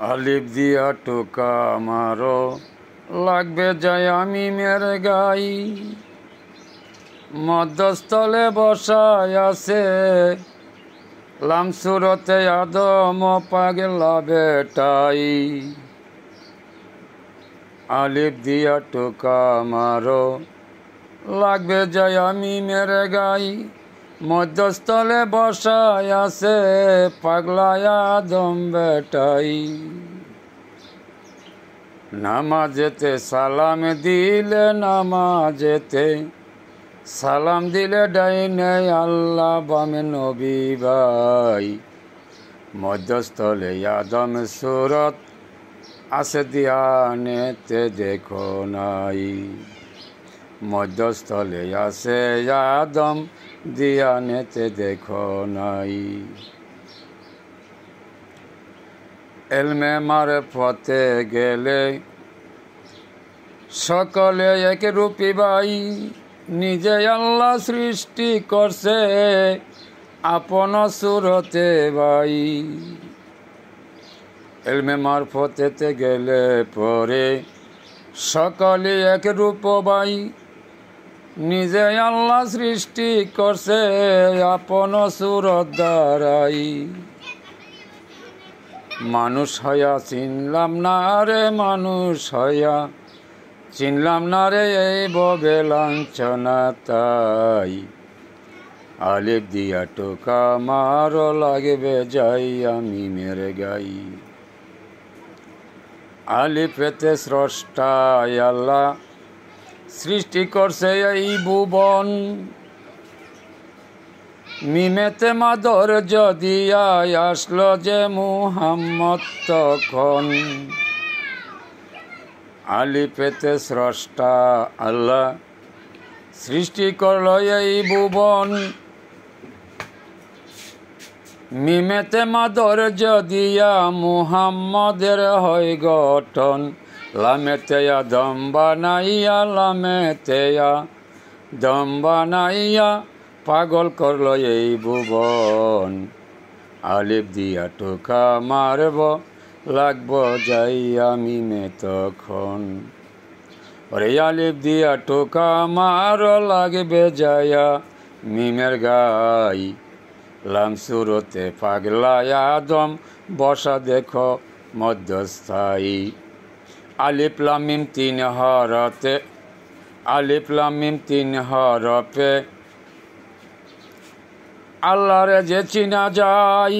আলিফ দিয়া টোকা মারো লাগবে যাই আমি মেরে গাই মধ্যস্থলে বসায় আছে লামসুরতে আদম পাগলা বেটাই আলিফ দিয়া টোকা মারো লাগবে যাই আমি মেরে গাই মধ্যস্থলে বসায় আছে পাগলা আদম বেটাই নামাজেতে সালাম দিলে নামাজেতে সালাম দিলে ডাইনে আল্লাহ বামে নবী ভাই মধ্যস্থলে আদম সুরত আছে দিয়ানেতে দেখো নাই মধ্যস্থলে আছে আদম দিয়ানেতে দেখো নাই এলমে মারফতে গেলে সকলে এক রূপী ভাই নিজে আল্লাহ সৃষ্টি করছে আপন সুরতে ভাই এলমে মারফতেতে গেলে পরে সকলে এক রূপ ভাই নিজে আল্লাহ সৃষ্টি করছে আপন সুরত দ্বারাই মানুষ হইয়া চিনলাম না রে মানুষ হইয়া চিনলাম না রে এই ববে লাঞ্ছনা তাই আলিফ দিয়া টোকা মারো লাগবে যাই আমি মেরে গাই আলিফেতে স্রষ্টায় আল্লাহ সৃষ্টি করছে এই ভুবন মিমেতে মাদর যদি আসলো যে মুহাম্মদ তখন আলিফেতে স্রষ্টা আল্লাহ সৃষ্টি করলো এই ভুবন মিমেতে মাদর যদিয়া মুহাম্মদের হয় গঠন লামেতে দম বানাইয়া লামেতে দম বানাইয়া পাগল করলো এই ভুবন আলিফ দিয়া টোকা মারব লাগব যাই আমি মে তখন ওরে আলিফ দিয়া টোকা মার লাগবে যাইয়া মিমের গাই লামসুরতে পাগলা আদম বসা দেখো মধ্যস্থায়ী আলিফ লাম মিম তিন হরতে আলিফ লাম মিম তিন হরফে আল্লাহরে যে চিনা যাই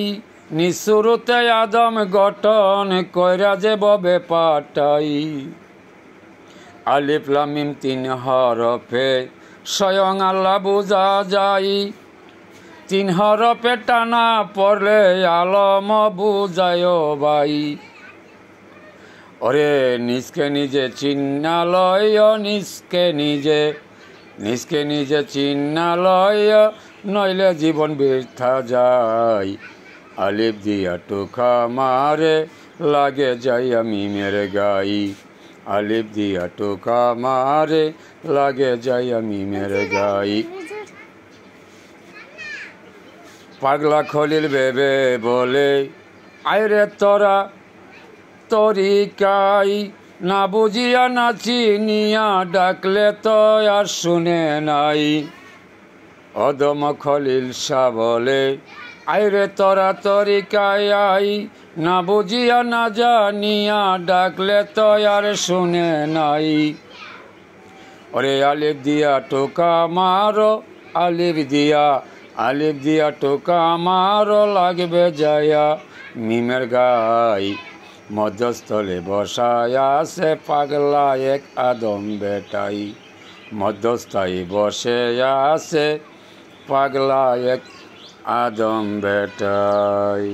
নিঃশুরুতে আদম গঠন কইরা যে ববে পাটাই আলিফ লাম মিম তিন হরফে স্বয়ং আল্লাহ বুঝা যায় তিন হরফে টানা পড়লে আলম বুঝায় ভাই ওরে নিজকে নিজে চিন্নালয় নিজকে নিজে চিন্নালয় নইলে জীবন বৃথা যায় আলিফ দিয়া টোকা মারে লাগে যাই আমি মেরে গাই আলিফ দিয়া টোকা মারে লাগে যাই আমি মেরে গাই পাগলা খলিল বেবে বলে আইরে তোরা তরিকাই না বুঝিয়া না চিনিয়া ডাকলে তো আর শুনে নাই অদম খলিল শাহ বলে আইরে তোরা তরিকায় আই না বুঝিয়া না জানিয়া ডাকলে তো আর শুনে নাই ওরে আলিফ দিয়া টোকা মারো আলিফ দিয়া টোকা মারো লাগবে যায়া মিমের গাই মধ্যস্থলে বসায় আছে পাগলা এক আদম বেটাই মধ্যস্থায়ী বসে আছে পাগলা এক আদম বেটাই।